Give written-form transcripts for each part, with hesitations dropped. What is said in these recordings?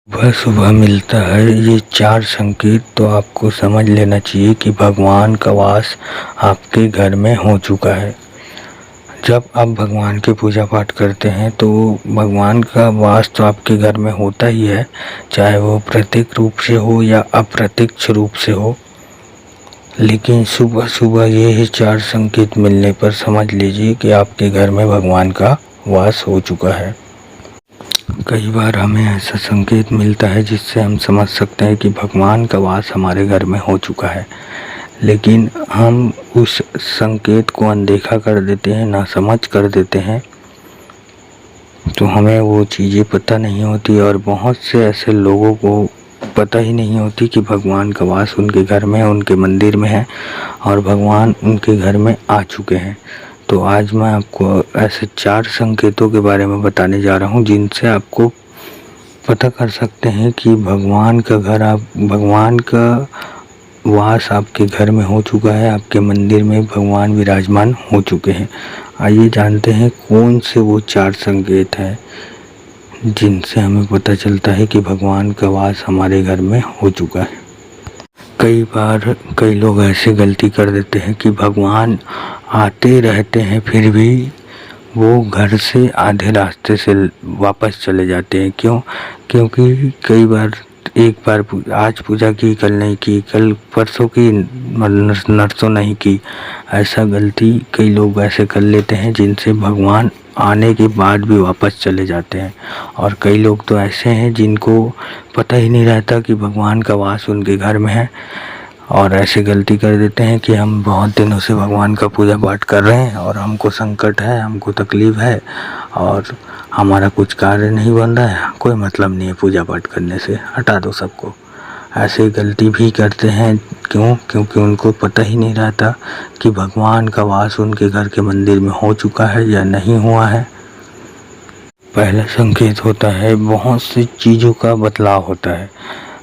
सुबह सुबह मिलता है ये 4 संकेत तो आपको समझ लेना चाहिए कि भगवान का वास आपके घर में हो चुका है। जब आप भगवान की पूजा पाठ करते हैं तो भगवान का वास तो आपके घर में होता ही है, चाहे वो प्रत्यक्ष रूप से हो या अप्रत्यक्ष रूप से हो। लेकिन सुबह सुबह ये ही 4 संकेत मिलने पर समझ लीजिए कि आपके घर में भगवान का वास हो चुका है। कई बार हमें ऐसा संकेत मिलता है जिससे हम समझ सकते हैं कि भगवान का वास हमारे घर में हो चुका है, लेकिन हम उस संकेत को अनदेखा कर देते हैं, नासमझ कर देते हैं, तो हमें वो चीज़ें पता नहीं होती। और बहुत से ऐसे लोगों को पता ही नहीं होती कि भगवान का वास उनके घर में, उनके मंदिर में है और भगवान उनके घर में आ चुके हैं। तो आज मैं आपको ऐसे 4 संकेतों के बारे में बताने जा रहा हूँ जिनसे आपको पता कर सकते हैं कि भगवान का वास आपके घर में हो चुका है, आपके मंदिर में भगवान विराजमान हो चुके हैं। आइए जानते हैं कौन से वो 4 संकेत हैं जिनसे हमें पता चलता है कि भगवान का वास हमारे घर में हो चुका है। कई बार कई लोग ऐसे गलती कर देते हैं कि भगवान आते रहते हैं फिर भी वो घर से आधे रास्ते से वापस चले जाते हैं। क्यों? क्योंकि कई बार एक बार आज पूजा की, कल नहीं की, कल परसों की, नरसों नहीं की। ऐसा गलती कई लोग ऐसे कर लेते हैं जिनसे भगवान आने के बाद भी वापस चले जाते हैं। और कई लोग तो ऐसे हैं जिनको पता ही नहीं रहता कि भगवान का वास उनके घर में है, और ऐसे गलती कर देते हैं कि हम बहुत दिनों से भगवान का पूजा पाठ कर रहे हैं और हमको संकट है, हमको तकलीफ़ है और हमारा कुछ कार्य नहीं बन रहा है, कोई मतलब नहीं है पूजा पाठ करने से, हटा दो सबको। ऐसे गलती भी करते हैं। क्यों? क्योंकि उनको पता ही नहीं रहता कि भगवान का वास उनके घर के मंदिर में हो चुका है या नहीं हुआ है। पहला संकेत होता है बहुत सी चीज़ों का बदलाव होता है।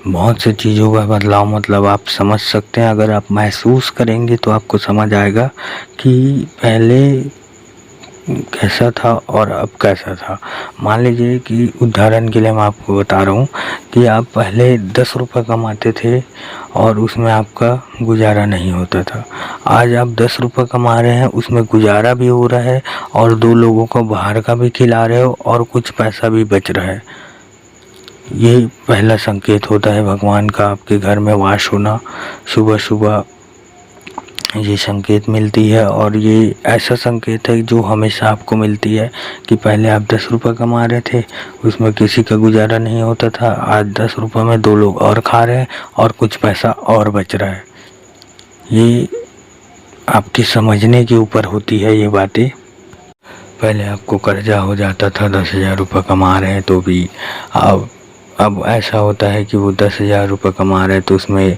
बहुत से चीज़ों का बदलाव मतलब आप समझ सकते हैं, अगर आप महसूस करेंगे तो आपको समझ आएगा कि पहले कैसा था और अब कैसा था। मान लीजिए कि उदाहरण के लिए मैं आपको बता रहा हूँ कि आप पहले 10 रुपये कमाते थे और उसमें आपका गुजारा नहीं होता था। आज आप 10 रुपये कमा रहे हैं, उसमें गुजारा भी हो रहा है और 2 लोगों को बाहर का भी खिला रहे हो और कुछ पैसा भी बच रहा है। ये पहला संकेत होता है भगवान का आपके घर में वास होना। सुबह सुबह ये संकेत मिलती है और ये ऐसा संकेत है जो हमेशा आपको मिलती है कि पहले आप 10 रुपये कमा रहे थे, उसमें किसी का गुजारा नहीं होता था, आज 10 रुपये में 2 लोग और खा रहे हैं और कुछ पैसा और बच रहा है। ये आपकी समझने के ऊपर होती है ये बातें। पहले आपको कर्जा हो जाता था, 10,000 रुपये कमा रहे हैं तो भी अब ऐसा होता है कि वो 10,000 रुपये कमा रहे हैं तो उसमें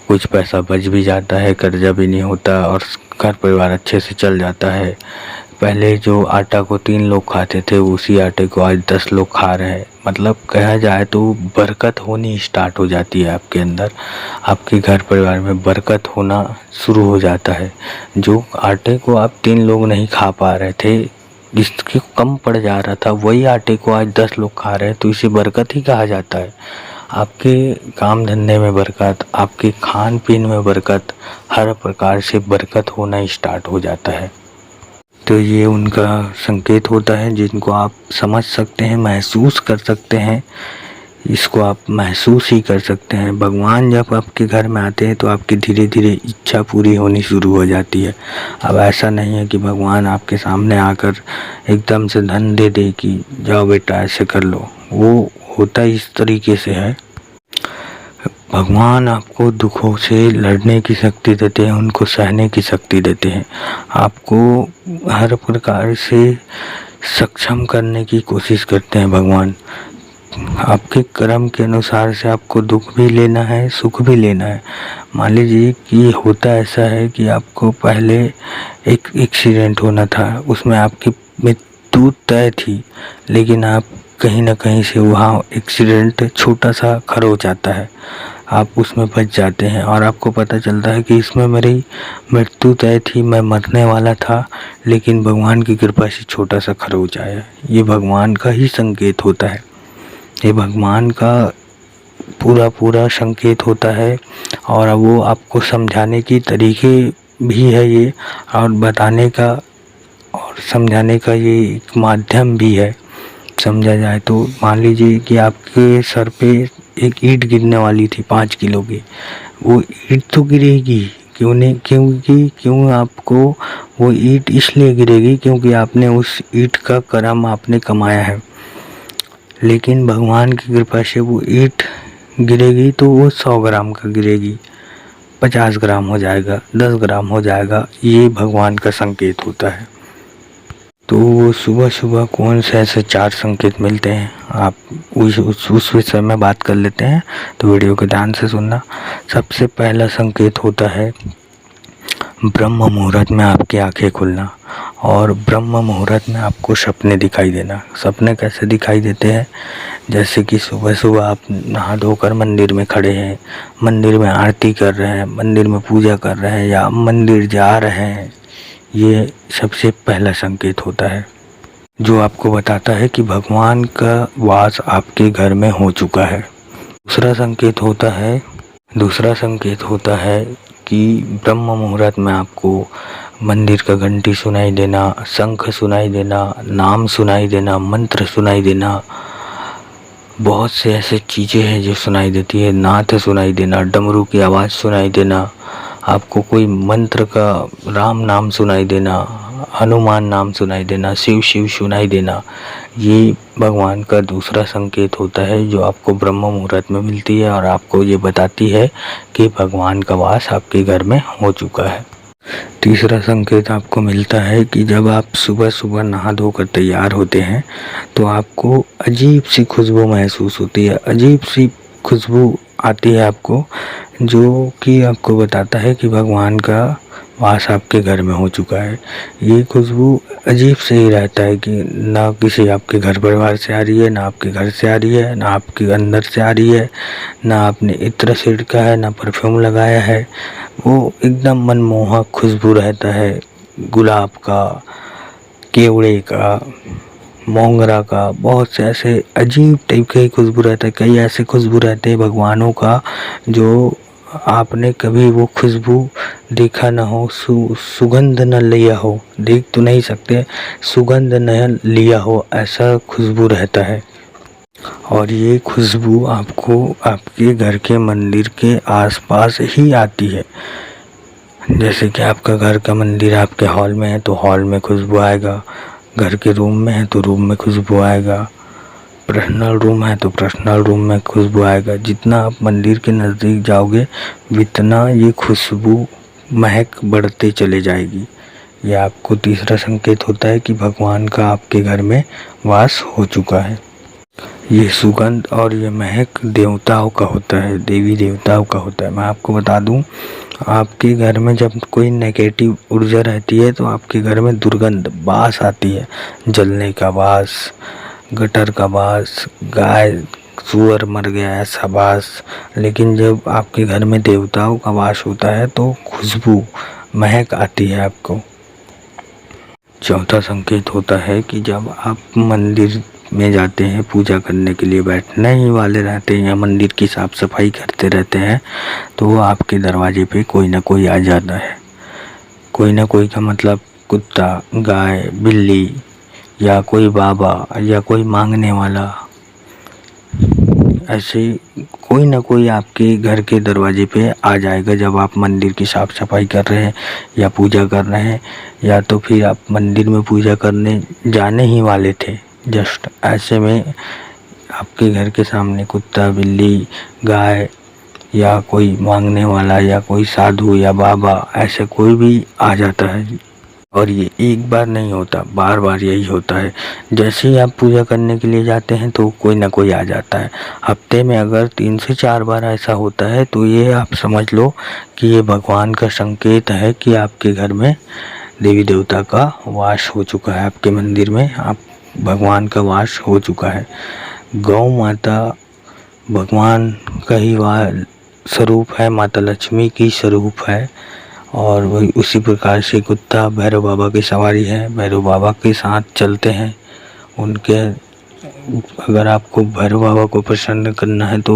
कुछ पैसा बच भी जाता है, कर्जा भी नहीं होता और घर परिवार अच्छे से चल जाता है। पहले जो आटा को 3 लोग खाते थे उसी आटे को आज 10 लोग खा रहे हैं। मतलब कहा जाए तो बरकत होनी स्टार्ट हो जाती है आपके अंदर, आपके घर परिवार में बरकत होना शुरू हो जाता है। जो आटे को आप 3 लोग नहीं खा पा रहे थे, जिसके कम पड़ जा रहा था, वही आटे को आज 10 लोग खा रहे हैं, तो इसे बरकत ही कहा जाता है। आपके काम धंधे में बरकत, आपके खान पीन में बरकत, हर प्रकार से बरकत होना स्टार्ट हो जाता है। तो ये उनका संकेत होता है जिनको आप समझ सकते हैं, महसूस कर सकते हैं। इसको आप महसूस ही कर सकते हैं। भगवान जब आपके घर में आते हैं तो आपकी धीरे धीरे इच्छा पूरी होनी शुरू हो जाती है। अब ऐसा नहीं है कि भगवान आपके सामने आकर एकदम से धन दे दे कि जाओ बेटा ऐसे कर लो, वो होता इस तरीके से है। भगवान आपको दुखों से लड़ने की शक्ति देते हैं, उनको सहने की शक्ति देते हैं, आपको हर प्रकार से सक्षम करने की कोशिश करते हैं भगवान। आपके कर्म के अनुसार से आपको दुख भी लेना है, सुख भी लेना है। मान लीजिए कि होता ऐसा है कि आपको पहले एक एक्सीडेंट होना था, उसमें आपकी मृत्यु तय थी, लेकिन आप कहीं ना कहीं से वहाँ एक्सीडेंट छोटा सा खरोच आता है, आप उसमें बच जाते हैं और आपको पता चलता है कि इसमें मेरी मृत्यु तय थी, मैं मरने वाला था, लेकिन भगवान की कृपा से छोटा सा खरोच आया। ये भगवान का ही संकेत होता है। ये भगवान का पूरा संकेत होता है और वो आपको समझाने की तरीके भी है ये, और बताने का और समझाने का ये एक माध्यम भी है। समझा जाए तो मान लीजिए कि आपके सर पे एक ईंट गिरने वाली थी 5 किलो की, वो ईंट तो गिरेगी, क्यों आपको वो ईंट इसलिए गिरेगी क्योंकि आपने उस ईंट का कर्म आपने कमाया है। लेकिन भगवान की कृपा से वो ईंट गिरेगी तो वो 100 ग्राम का गिरेगी, 50 ग्राम हो जाएगा, 10 ग्राम हो जाएगा। ये भगवान का संकेत होता है। तो वो सुबह सुबह कौन से ऐसे 4 संकेत मिलते हैं, आप उस विषय में बात कर लेते हैं, तो वीडियो को ध्यान से सुनना। सबसे पहला संकेत होता है ब्रह्म मुहूर्त में आपकी आंखें खुलना, और ब्रह्म मुहूर्त में आपको सपने दिखाई देना। सपने कैसे दिखाई देते हैं, जैसे कि सुबह सुबह आप नहा धोकर मंदिर में खड़े हैं, मंदिर में आरती कर रहे हैं, मंदिर में पूजा कर रहे हैं या मंदिर जा रहे हैं, ये सबसे पहला संकेत होता है जो आपको बताता है कि भगवान का वास आपके घर में हो चुका है। दूसरा संकेत होता है कि ब्रह्म मुहूर्त में आपको मंदिर का घंटी सुनाई देना, शंख सुनाई देना, नाम सुनाई देना, मंत्र सुनाई देना, बहुत से ऐसे चीज़ें हैं जो सुनाई देती है। नाथ सुनाई देना, डमरू की आवाज़ सुनाई देना, आपको कोई मंत्र का राम नाम सुनाई देना, हनुमान नाम सुनाई देना, शिव शिव सुनाई देना, ये भगवान का दूसरा संकेत होता है जो आपको ब्रह्म मुहूर्त में मिलती है और आपको ये बताती है कि भगवान का वास आपके घर में हो चुका है। तीसरा संकेत आपको मिलता है कि जब आप सुबह सुबह नहा धोकर तैयार होते हैं तो आपको अजीब सी खुशबू महसूस होती है, अजीब सी खुशबू आती है आपको, जो कि आपको बताता है कि भगवान का वास आपके घर में हो चुका है। ये खुशबू अजीब से ही रहता है कि ना किसी आपके घर परिवार से आ रही है, ना आपके घर से आ रही है, ना आपके अंदर से आ रही है, ना आपने इत्र छिड़का है, ना परफ्यूम लगाया है। वो एकदम मनमोहक खुशबू रहता है, गुलाब का, केवड़े का, मोंगरा का, बहुत से ऐसे अजीब टाइप का ही खुशबू रहता है। कई ऐसे खुशबू रहते हैं भगवानों का जो आपने कभी वो खुशबू देखा ना हो, सुगंध न लिया हो, देख तो नहीं सकते, सुगंध न लिया हो, ऐसा खुशबू रहता है। और ये खुशबू आपको आपके घर के मंदिर के आसपास ही आती है। जैसे कि आपका घर का मंदिर आपके हॉल में है तो हॉल में खुशबू आएगा, घर के रूम में है तो रूम में खुशबू आएगा, पर्सनल रूम है तो पर्सनल रूम में खुशबू आएगा। जितना आप मंदिर के नज़दीक जाओगे उतना ये खुशबू महक बढ़ते चले जाएगी। ये आपको तीसरा संकेत होता है कि भगवान का आपके घर में वास हो चुका है। ये सुगंध और ये महक देवताओं का होता है, देवी देवताओं का होता है। मैं आपको बता दूं, आपके घर में जब कोई नेगेटिव ऊर्जा रहती है तो आपके घर में दुर्गंध वास आती है, जलने का वास, गटर का वास, गाय सुअर मर गया ऐसा वास। लेकिन जब आपके घर में देवताओं का वास होता है तो खुशबू महक आती है आपको। चौथा संकेत होता है कि जब आप मंदिर में जाते हैं पूजा करने के लिए, बैठने ही वाले रहते हैं या मंदिर की साफ सफाई करते रहते हैं, तो आपके दरवाजे पे कोई ना कोई आ जाता है। कोई ना कोई का मतलब कुत्ता, गाय, बिल्ली या कोई बाबा या कोई मांगने वाला, ऐसे कोई ना कोई आपके घर के दरवाजे पे आ जाएगा जब आप मंदिर की साफ़ सफाई कर रहे हैं या पूजा कर रहे हैं, या तो फिर आप मंदिर में पूजा करने जाने ही वाले थे जस्ट, ऐसे में आपके घर के सामने कुत्ता, बिल्ली, गाय या कोई मांगने वाला या कोई साधु या बाबा, ऐसे कोई भी आ जाता है। और ये एक बार नहीं होता, बार बार यही होता है। जैसे ही आप पूजा करने के लिए जाते हैं तो कोई ना कोई आ जाता है। हफ्ते में अगर 3 से 4 बार ऐसा होता है तो ये आप समझ लो कि ये भगवान का संकेत है कि आपके घर में देवी देवता का वास हो चुका है, आपके मंदिर में आप भगवान का वास हो चुका है। गौ माता भगवान का ही स्वरूप है, माता लक्ष्मी की स्वरूप है, और वही उसी प्रकार से कुत्ता भैरव बाबा की सवारी है, भैरव बाबा के साथ चलते हैं, उनके अगर आपको भैरव बाबा को प्रसन्न करना है तो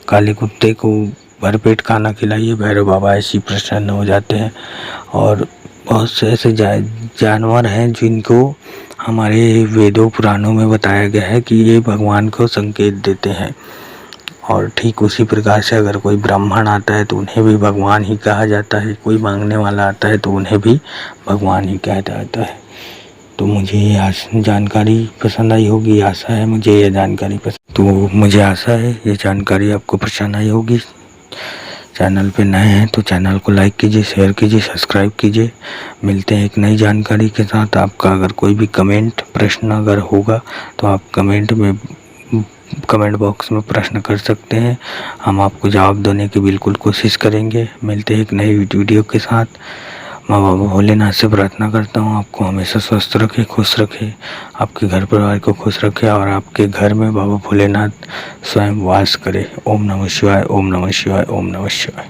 काले कुत्ते को भरपेट खाना खिलाइए, भैरव बाबा ऐसे प्रसन्न हो जाते हैं। और बहुत से ऐसे जानवर हैं जिनको हमारे वेदों पुराणों में बताया गया है कि ये भगवान को संकेत देते हैं। और ठीक उसी प्रकार से अगर कोई ब्राह्मण आता है तो उन्हें भी भगवान ही कहा जाता है, कोई मांगने वाला आता है तो उन्हें भी भगवान ही कहा जाता है। तो मुझे ये जानकारी पसंद आई होगी, आशा है मुझे ये जानकारी पसंद, तो मुझे आशा है ये जानकारी आपको पसंद आई होगी। चैनल पे नए हैं तो चैनल को लाइक कीजिए, शेयर कीजिए, सब्सक्राइब कीजिए। मिलते हैं एक नई जानकारी के साथ। आपका अगर कोई भी कमेंट प्रश्न अगर होगा तो आप कमेंट बॉक्स में प्रश्न कर सकते हैं, हम आपको जवाब देने की बिल्कुल कोशिश करेंगे। मिलते हैं एक नई वीडियो के साथ। माँ बाबा भोलेनाथ से प्रार्थना करता हूँ आपको हमेशा स्वस्थ रखे, खुश रखे, आपके घर परिवार को खुश रखे और आपके घर में बाबा भोलेनाथ स्वयं वास करे। ओम नमः शिवाय, ओम नमः शिवाय, ओम नमः शिवाय।